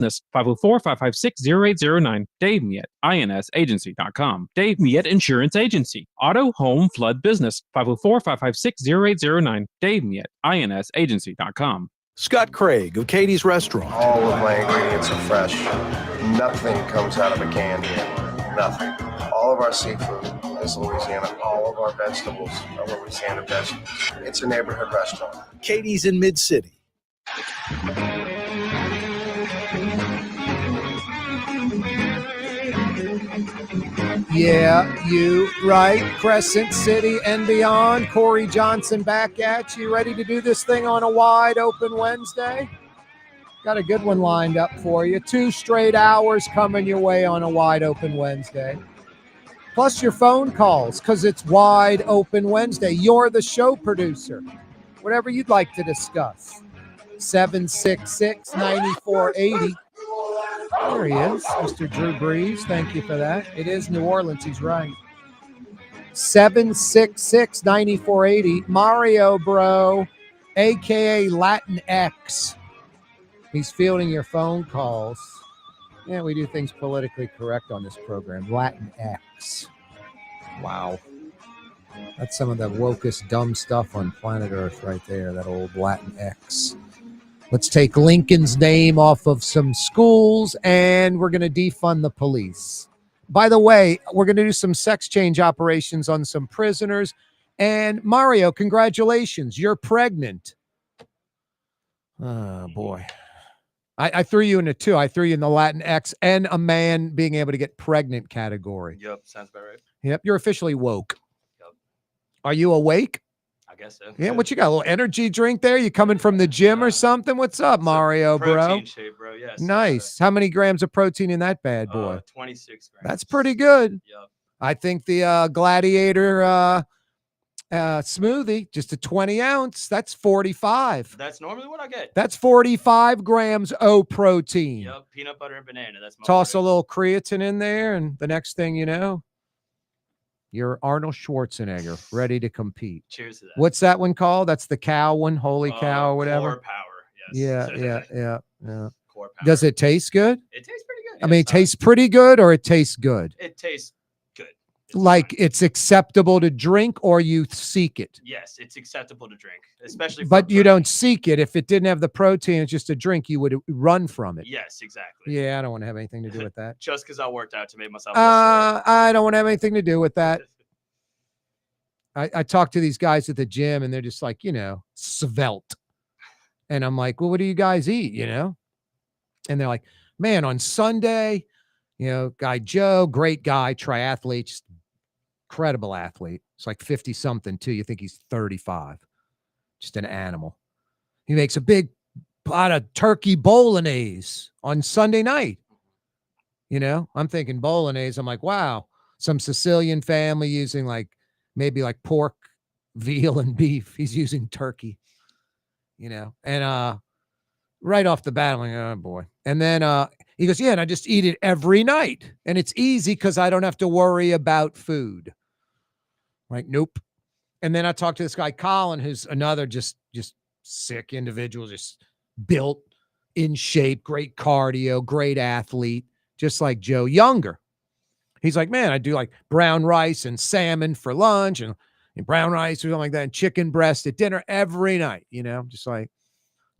Business, 504-556-0809. Dave Miet, insagency.com. Dave Miet Insurance Agency. Auto, home, flood business, 504-556-0809. Dave Miet, insagency.com. Scott Craig of Katie's Restaurant. All of my ingredients are fresh. Nothing comes out of a can here. Nothing. All of our seafood is Louisiana. All of our vegetables are Louisiana vegetables. It's a neighborhood restaurant. Katie's in Mid-City. Yeah, you right. Crescent City and beyond. Corey Johnson back at you. Ready to do this thing on a wide open Wednesday? Got a good one lined up for you. 2 straight hours coming your way on a wide open Wednesday. Plus your phone calls, because it's wide open Wednesday. You're the show producer. Whatever you'd like to discuss. 766-9480. There he is, Mr. Drew Brees. Thank you for that. It is New Orleans. He's right. 766-9480. Mario Bro, a.k.a. Latin X. He's fielding your phone calls. Yeah, we do things politically correct on this program. Latin X. Wow. That's some of the wokest dumb stuff on planet Earth right there, that old Latin X. Let's take Lincoln's name off of some schools, and we're going to defund the police. By the way, we're going to do some sex change operations on some prisoners. And Mario, congratulations. You're pregnant. Oh, boy. I threw you into 2. I threw you in the Latin X and a man being able to get pregnant category. Yep, sounds about right. Yep, you're officially woke. Yep. Are you awake? I guess so. Yeah, what you got? A little energy drink there? You coming from the gym or something? What's up, Mario, bro? Protein shake, bro. Yes. Nice. How many grams of protein in that bad boy? 26 grams. That's pretty good. Yep. I think the Gladiator smoothie, just a 20 ounce, that's 45. That's normally what I get. That's 45 grams of protein. Yep, peanut butter and banana. That's my Toss a order. little creatine in there, and the next thing you know, you're Arnold Schwarzenegger, ready to compete. Cheers to that. What's that one called? That's the cow one, Holy Cow or whatever. Core power, yes. Yeah. Core power. Does it taste good? It tastes pretty good. I mean, it tastes pretty good, or it tastes good? It tastes good. Like it's acceptable to drink, or you seek it? Yes, it's acceptable to drink, especially. But you don't seek it. If it didn't have the protein, it's just a drink, you would run from it. Yes, exactly. Yeah, I don't want to have anything to do with that. Just because I worked out to make myself. I don't want to have anything to do with that. I talk to these guys at the gym, and they're just like, svelte. And I'm like, well, what do you guys eat, And they're like, man, on Sunday, guy Joe, great guy, triathlete, just incredible athlete. It's like 50 something too. You think he's 35, just an animal. He makes a big pot of turkey bolognese on Sunday night. I'm thinking bolognese. I'm like, wow, some Sicilian family using maybe pork, veal, and beef. He's using turkey, and right off the bat, I'm like, oh boy. And then he goes, yeah, and I just eat it every night. And it's easy because I don't have to worry about food. Like, nope. And then I talked to this guy, Colin, who's another just sick individual, just built, in shape, great cardio, great athlete, just like Joe, younger. He's like, man, I do brown rice and salmon for lunch and brown rice or something like that, and chicken breast at dinner every night, just like,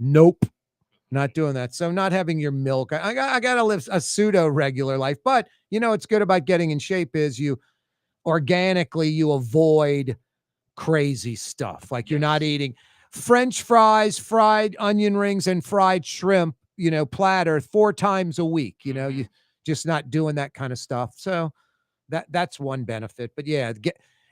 nope, not doing that. So not having your milk. I got to live a pseudo regular life. But, what's good about getting in shape is you avoid crazy stuff. Like you're not eating French fries, fried onion rings, and fried shrimp, platter 4 times a week. You just not doing that kind of stuff. So that's one benefit. But yeah,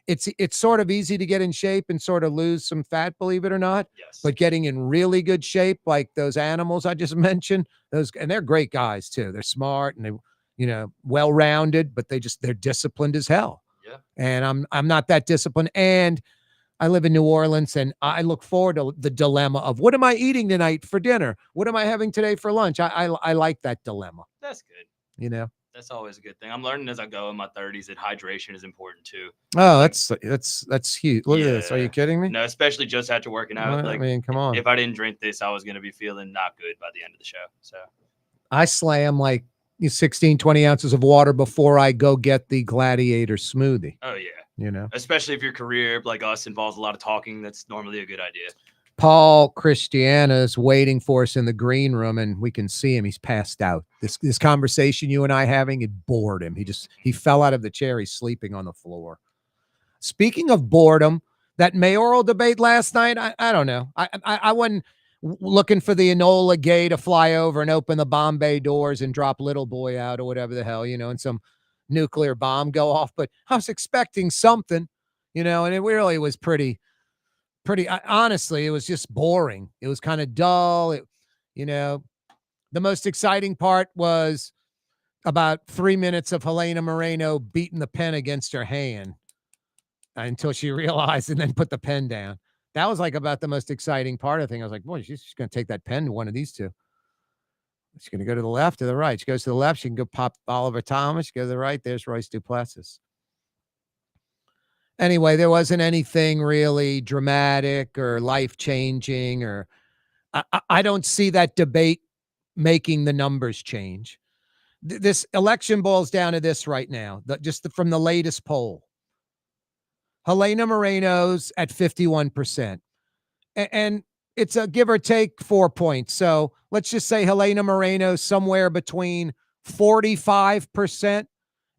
it's sort of easy to get in shape and sort of lose some fat, believe it or not. Yes. But getting in really good shape, like those animals I just mentioned, and they're great guys too. They're smart and they, well-rounded, but they're disciplined as hell. Yeah. And I'm not that disciplined. And I live in New Orleans, and I look forward to the dilemma of what am I eating tonight for dinner? What am I having today for lunch? I like that dilemma. That's good. That's always a good thing. I'm learning as I go in my 30s that hydration is important too. Oh, that's huge. Look at this. Are you kidding me? No, especially just after working out. Come on. If I didn't drink this, I was going to be feeling not good by the end of the show. So I slam like 16, 20 ounces of water before I go get the Gladiator smoothie. Oh yeah. You know, Especially if your career like us involves a lot of talking, that's normally a good idea. Paul Christiana is waiting for us in the green room, and we can see him. He's passed out. This conversation you and I having, it bored him. He fell out of the chair. He's sleeping on the floor. Speaking of boredom, that mayoral debate last night, I don't know. I wasn't looking for the Nola gay to fly over and open the Bombay doors and drop little boy out or whatever the hell, and some nuclear bomb go off. But I was expecting something, and it really was pretty honestly, it was just boring. It was kind of dull. The most exciting part was about 3 minutes of Helena Moreno beating the pen against her hand until she realized and then put the pen down. That was like about the most exciting part of the thing. I was like, boy, she's just going to take that pen to one of these two. She's going to go to the left or the right. She goes to the left. She can go pop Oliver Thomas. She goes to the right. There's Royce Duplessis. Anyway, there wasn't anything really dramatic or life-changing, or I don't see that debate making the numbers change. This election boils down to this right now, from the latest poll. Helena Moreno's at 51%. And it's a give or take 4 points. So let's just say Helena Moreno's somewhere between 45%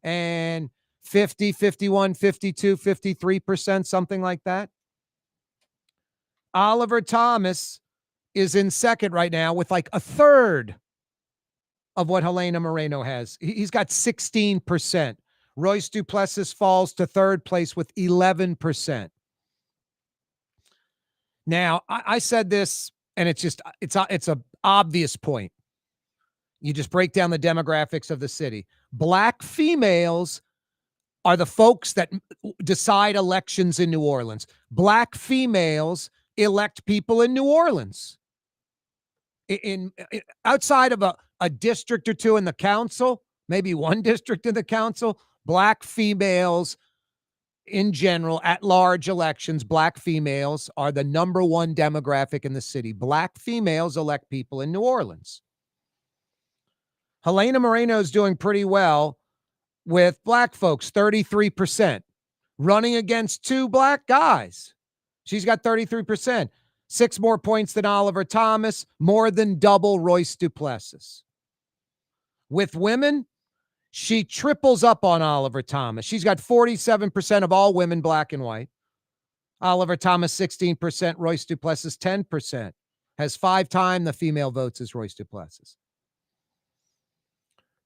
and 50, 51, 52, 53%, something like that. Oliver Thomas is in second right now with like a third of what Helena Moreno has. He's got 16%. Royce Duplessis falls to third place with 11%. Now, I said this, and it's an obvious point. You just break down the demographics of the city. Black females are the folks that decide elections in New Orleans. Black females elect people in New Orleans. In outside of a district or two in the council, maybe one district in the council, black females in general, at large elections, black females are the number one demographic in the city. Black females elect people in New Orleans. Helena Moreno is doing pretty well with black folks, 33%, running against two black guys. She's got 33%, 6 more points than Oliver Thomas, more than double Royce Duplessis. With women, she triples up on Oliver Thomas. She's got 47% of all women, black and white. Oliver Thomas, 16%. Royce Duplessis, 10%. Has 5 times the female votes as Royce Duplessis.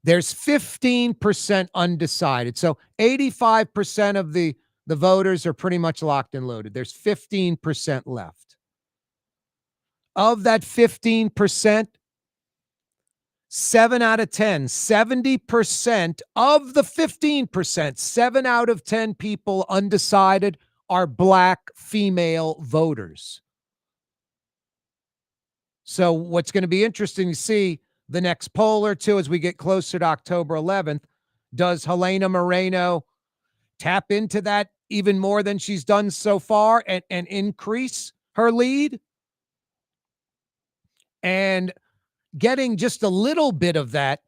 There's 15% undecided. So 85% of the voters are pretty much locked and loaded. There's 15% left. Of that 15%, 7 out of 10, 70% of the 15%, 7 out of 10 people undecided are black female voters. So what's going to be interesting to see the next poll or two as we get closer to October 11th, does Helena Moreno tap into that even more than she's done so far and increase her lead? And getting just a little bit of that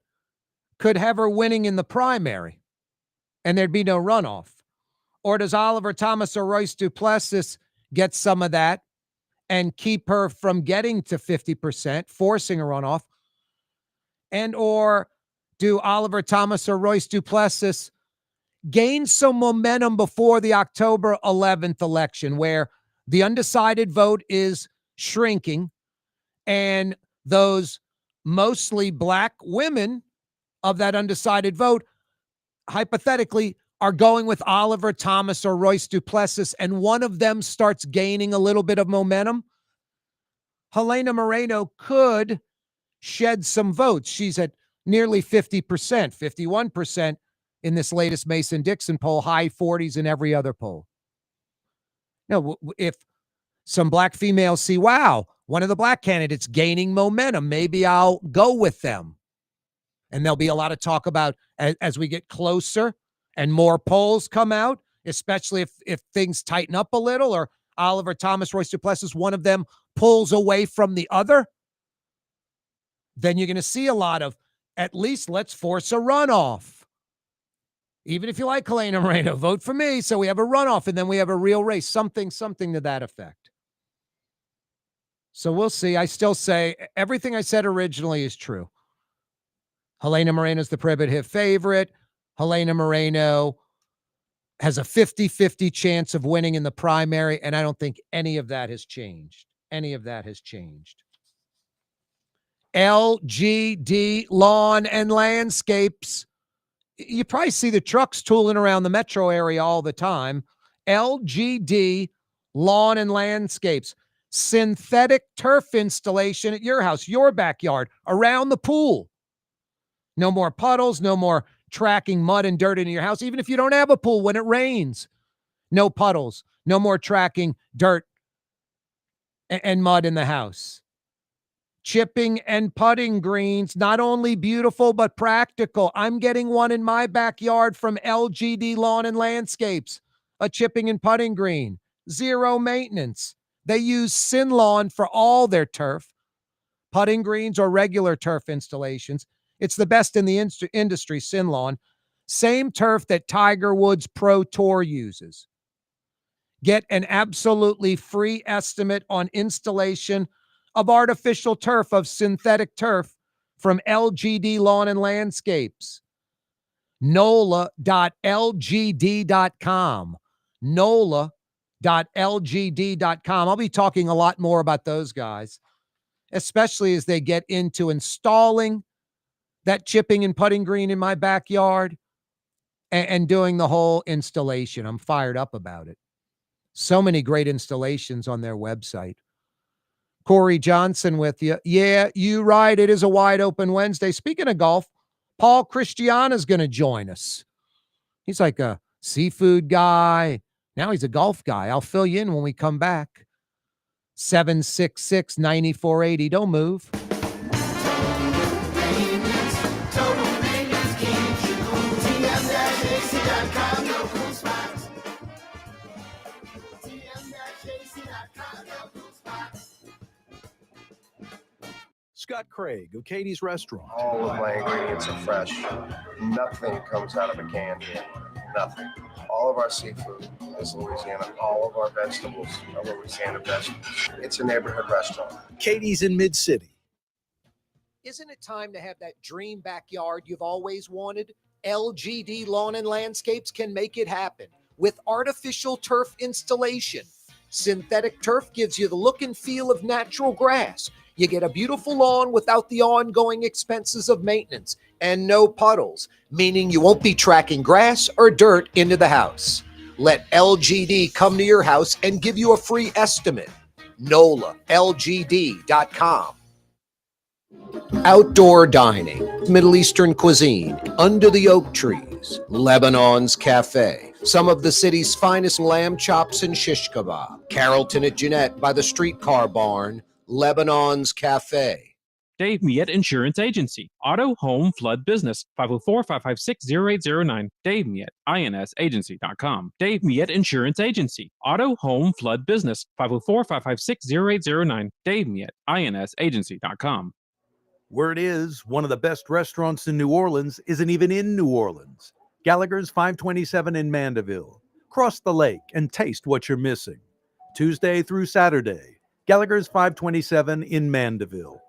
could have her winning in the primary and there'd be no runoff. Or does Oliver Thomas or Royce Duplessis get some of that and keep her from getting to 50%, forcing a runoff? And or do Oliver Thomas or Royce Duplessis gain some momentum before the October 11th election where the undecided vote is shrinking and those mostly black women of that undecided vote, hypothetically, are going with Oliver Thomas or Royce Duplessis, and one of them starts gaining a little bit of momentum? Helena Moreno could shed some votes. She's at nearly 50%, 51% in this latest Mason-Dixon poll, high 40s in every other poll. Now, if some black females see, wow, one of the black candidates gaining momentum, maybe I'll go with them. And there'll be a lot of talk about as we get closer and more polls come out, especially if things tighten up a little or Oliver Thomas, Royce Duplessis, one of them pulls away from the other, then you're going to see a lot of At least let's force a runoff. Even if you like Helena Moreno, vote for me. So we have a runoff and then we have a real race, something to that effect. So we'll see. I still say everything I said originally is true. Helena Moreno is the prohibitive favorite. Helena Moreno has a 50-50 chance of winning in the primary, and I don't think any of that has changed. LGD Lawn and Landscapes. You probably see the trucks tooling around the metro area all the time. LGD Lawn and Landscapes. Synthetic turf installation at your house, your backyard, around the pool. No more puddles, no more tracking mud and dirt into your house, even if you don't have a pool when it rains. No puddles, no more tracking dirt and mud in the house. Chipping and putting greens, not only beautiful, but practical. I'm getting one in my backyard from LGD Lawn and Landscapes, a chipping and putting green, zero maintenance. They use Sin Lawn for all their turf, putting greens or regular turf installations. It's the best in the industry, Sin Lawn. Same turf that Tiger Woods Pro Tour uses. Get an absolutely free estimate on installation of artificial turf, of synthetic turf from LGD Lawn and Landscapes. Nola.lgd.com. Nola.lgd.com. I'll be talking a lot more about those guys, especially as they get into installing that chipping and putting green in my backyard and doing the whole installation. I'm fired up about it. So many great installations on their website. Corey Johnson with you. Yeah, you right. It is a wide open Wednesday. Speaking of golf, Paul Christiana's going to join us. He's like a seafood guy. Now he's a golf guy. I'll fill you in when we come back. 766-9480. Don't move. Scott Craig of Katie's Restaurant. All of my ingredients are fresh. Nothing comes out of a can here. Nothing. All of our seafood is Louisiana. All of our vegetables are Louisiana vegetables. It's a neighborhood restaurant. Katie's in Mid-City. Isn't it time to have that dream backyard you've always wanted? LGD Lawn and Landscapes can make it happen with artificial turf installation. Synthetic turf gives you the look and feel of natural grass. You get a beautiful lawn without the ongoing expenses of maintenance and no puddles, meaning you won't be tracking grass or dirt into the house. Let LGD come to your house and give you a free estimate. NOLA.LGD.com. Outdoor dining, Middle Eastern cuisine, under the oak trees, Lebanon's Cafe, some of the city's finest lamb chops and shish kebab, Carrollton at Jeanette by the streetcar barn, Lebanon's Cafe. Dave Miette Insurance Agency. Auto, home, flood business. 504-556-0809. Dave Miette, INSagency.com. Dave Miette Insurance Agency. Auto, home, flood business. 504-556-0809. Dave Miette, INSagency.com. Word is, one of the best restaurants in New Orleans isn't even in New Orleans. Gallagher's 527 in Mandeville. Cross the lake and taste what you're missing. Tuesday through Saturday. Gallagher's 527 in Mandeville.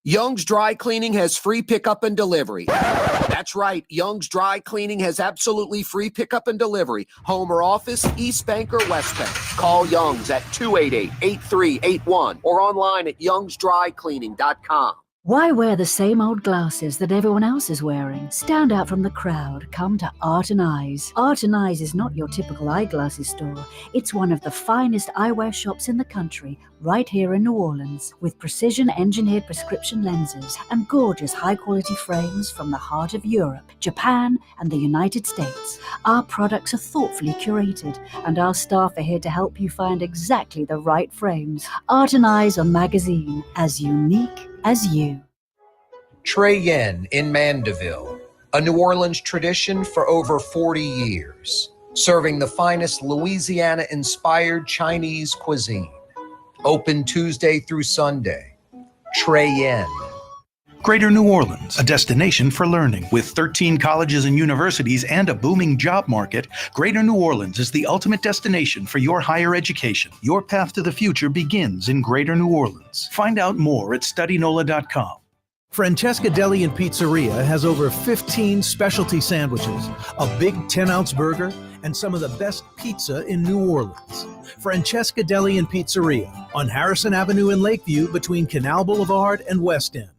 Young's Dry Cleaning has free pickup and delivery. That's right. Young's Dry Cleaning has absolutely free pickup and delivery. Home or office, East Bank or West Bank. Call Young's at 288-8381 or online at youngsdrycleaning.com. Why wear the same old glasses that everyone else is wearing? Stand out from the crowd. Come to Art and Eyes. Art and Eyes is not your typical eyeglasses store. It's one of the finest eyewear shops in the country, right here in New Orleans, with precision-engineered prescription lenses and gorgeous high-quality frames from the heart of Europe, Japan, and the United States. Our products are thoughtfully curated, and our staff are here to help you find exactly the right frames. Art and Eyes on Magazine, as unique as you. Trey Yen in Mandeville, a New Orleans tradition for over 40 years, serving the finest Louisiana-inspired Chinese cuisine. Open Tuesday through Sunday. Trey Yen. Greater New Orleans, a destination for learning. With 13 colleges and universities and a booming job market, Greater New Orleans is the ultimate destination for your higher education. Your path to the future begins in Greater New Orleans. Find out more at studynola.com. Francesca Deli and Pizzeria has over 15 specialty sandwiches, a big 10-ounce burger, and some of the best pizza in New Orleans. Francesca Deli and Pizzeria on Harrison Avenue in Lakeview between Canal Boulevard and West End.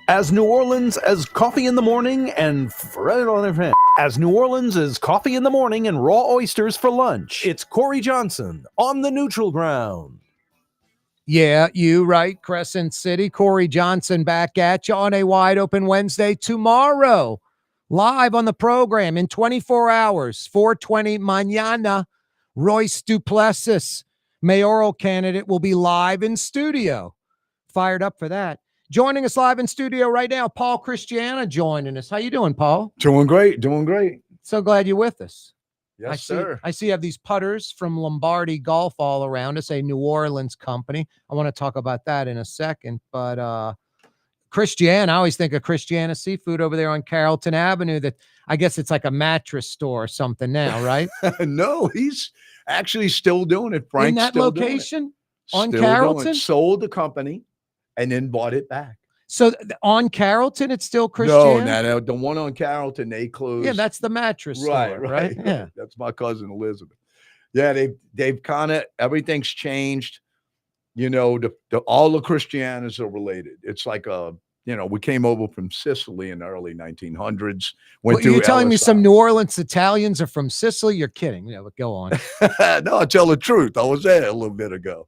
As New Orleans as coffee in the morning and as New Orleans as coffee in the morning and raw oysters for lunch. It's Corey Johnson on the neutral ground. Yeah, you right, Crescent City. Corey Johnson back at you on a wide open Wednesday tomorrow. Live on the program in 24 hours, 4:20 mañana. Royce Duplessis, mayoral candidate, will be live in studio. Fired up for that. Joining us live in studio right now, Paul Christiana joining us. How you doing, Paul? Doing great, doing great. So glad you're with us. Yes, sir. I see you have these putters from Lombardi Golf all around us, a New Orleans company. I want to talk about that in a second. But Christiana, I always think of Christiana Seafood over there on Carrollton Avenue. That I guess it's like a mattress store or something now, right? No, he's actually still doing it. Frank's in that still location on Still doing it. Carrollton. Sold the company and then bought it back. So on Carrollton, it's still Christiana? No, the one on Carrollton, they closed. Yeah, that's the mattress store, right? Yeah. That's my cousin Elizabeth. Yeah, they've kind of, everything's changed. You know, all the Christianas are related. It's like we came over from Sicily in the early 1900s. You're telling me some New Orleans Italians are from Sicily? You're kidding. Yeah, but go on. No, I tell the truth. I was there a little bit ago.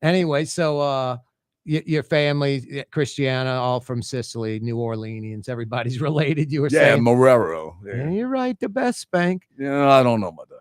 Anyway, so your family, Christiana, all from Sicily, New Orleanians, everybody's related. You were saying, Marrero. Yeah, you're right. The best bank. Yeah, I don't know about that.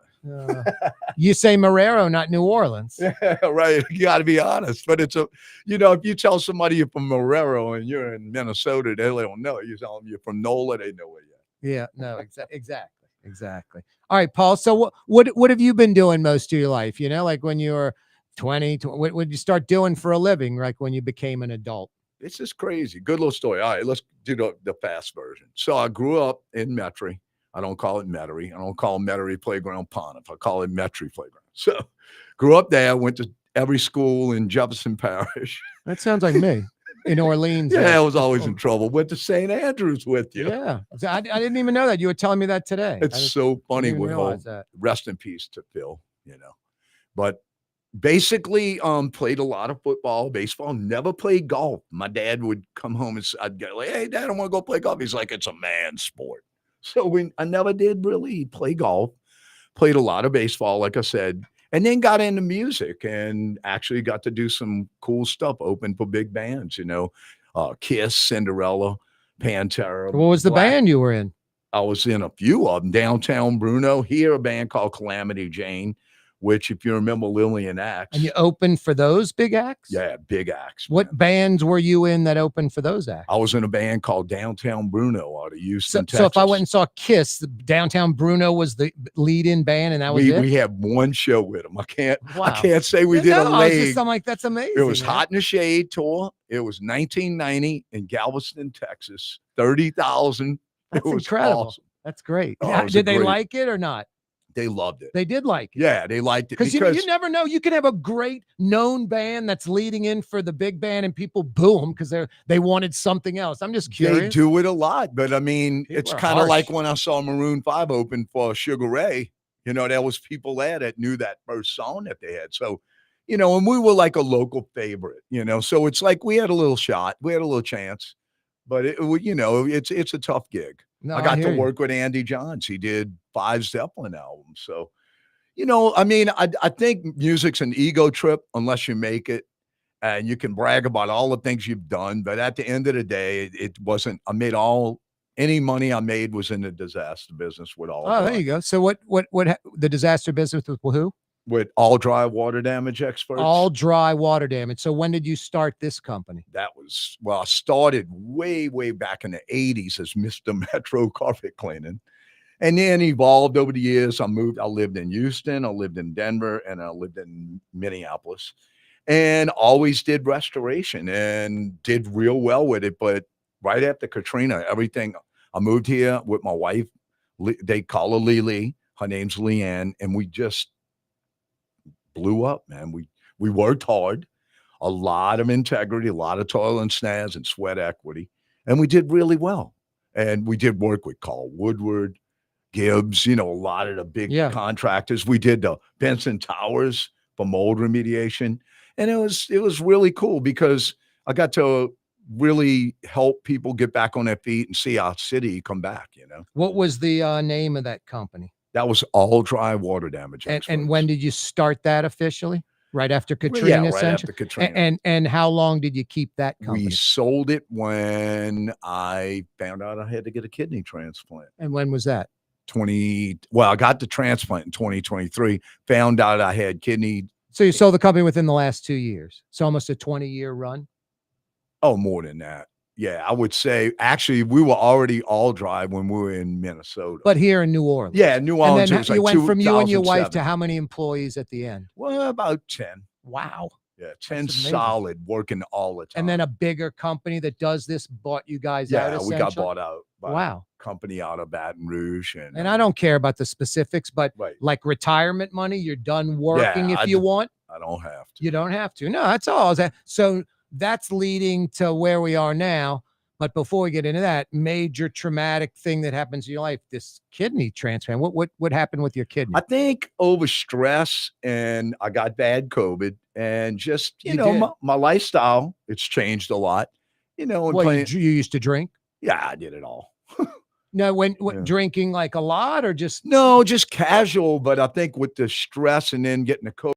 You say Marrero, not New Orleans. Yeah, right. You got to be honest. But it's if you tell somebody you're from Marrero and you're in Minnesota, they don't know. You tell them you're from Nola, they know it. Yeah, no, exactly. All right, Paul. So what have you been doing most of your life? You know, like when you were 20, what did you start doing for a living, like when you became an adult? It's just crazy. Good little story. All right, let's do the fast version. So I grew up in Metairie. I don't call it Metairie. I don't call Metairie Playground Pontiff. I call it Metairie Playground. So grew up there. Went to every school in Jefferson Parish. That sounds like me in Orleans. Yeah, I was always in trouble. Went to St. Andrews with you. Yeah, I didn't even know that. You were telling me that today. It's so funny with rest in peace to Phil, But basically, played a lot of football, baseball, never played golf. My dad would come home and I'd get like, "Hey, Dad, I want to go play golf." He's like, "It's a man's sport." So I never did really play golf. Played a lot of baseball, like I said, and then got into music and actually got to do some cool stuff, open for big bands, Kiss, Cinderella, Pantera. What was the band you were in? I was in a few of them. Downtown Bruno, here a band called Calamity Jane, which, if you remember, Lillian Axe. And you opened for those big acts? Yeah, big acts. Man. What bands were you in that opened for those acts? I was in a band called Downtown Bruno out of Houston, Texas. So if I went and saw Kiss, the Downtown Bruno was the lead-in band, and that was it? We had one show with them. I can't say we did a leg. I'm like, that's amazing. It was Hot in the Shade tour. It was 1990 in Galveston, Texas. 30,000. That's it was incredible. Awesome. That's great. Oh, Did they like it or not? They loved it. They did like it. Yeah, they liked it. Because you never know. You can have a great known band that's leading in for the big band and people boo them because they wanted something else. I'm just curious. They do it a lot. But, I mean, it's kind of like when I saw Maroon 5 open for Sugar Ray. There was people there that knew that first song that they had. So, and we were like a local favorite, So it's like we had a little shot. We had a little chance. But, it's a tough gig. No, I got to work with Andy Johns. He did 5 Zeppelin albums. So, I think music's an ego trip unless you make it and you can brag about all the things you've done. But at the end of the day, it wasn't, any money I made was in the disaster business with all. Oh, there you go. So what the disaster business with who? With All Dry Water Damage Experts. All Dry Water Damage. So when did you start this company? I started way, way back in the 80s as Mr. Metro Carpet Cleaning. And then evolved over the years. I lived in Houston, I lived in Denver, and I lived in Minneapolis, and always did restoration and did real well with it. But right after Katrina, I moved here with my wife. They call her Lily. Her name's Leanne. And we just blew up, man. We worked hard, a lot of integrity, a lot of toil and snaz and sweat equity. And we did really well. And we did work with Carl Woodward, Gibbs, a lot of the big contractors. We did the Benson Towers for mold remediation. And it was really cool because I got to really help people get back on their feet and see our city come back, What was the name of that company? That was All Dry Water Damage. And when did you start that officially? Right after Katrina, Yeah, right essentially? after Katrina. And how long did you keep that company? We sold it when I found out I had to get a kidney transplant. And when was that? I got the transplant in 2023, found out I had kidney. So you sold the company within the last 2 years. It's almost a 20-year run. Oh, more than that. Yeah, I would say actually we were already All Dry when we were in Minnesota. But here in New Orleans. Yeah, New Orleans. And then it was you like went from you and your wife 2007. to how many employees at the end? Well, about 10. Wow. Yeah, 10 That's amazing. solid, working all the time. And then a bigger company that does this bought you guys out. Yeah, we got bought out by Wow. a company out of Baton Rouge. And I don't care about the specifics, but Right. like retirement money, you're done working if you want. I don't have to. You don't have to. No, that's all. So that's leading to where we are now. But before we get into that major traumatic thing that happens in your life, this kidney transplant, what happened with your kidney? I think over stress, and I got bad COVID, and just, You did. my lifestyle, it's changed a lot, and playing. You used to drink? Yeah, I did it all. No, Yeah. drinking like a lot or just No, just casual, but I think with the stress and then getting the COVID.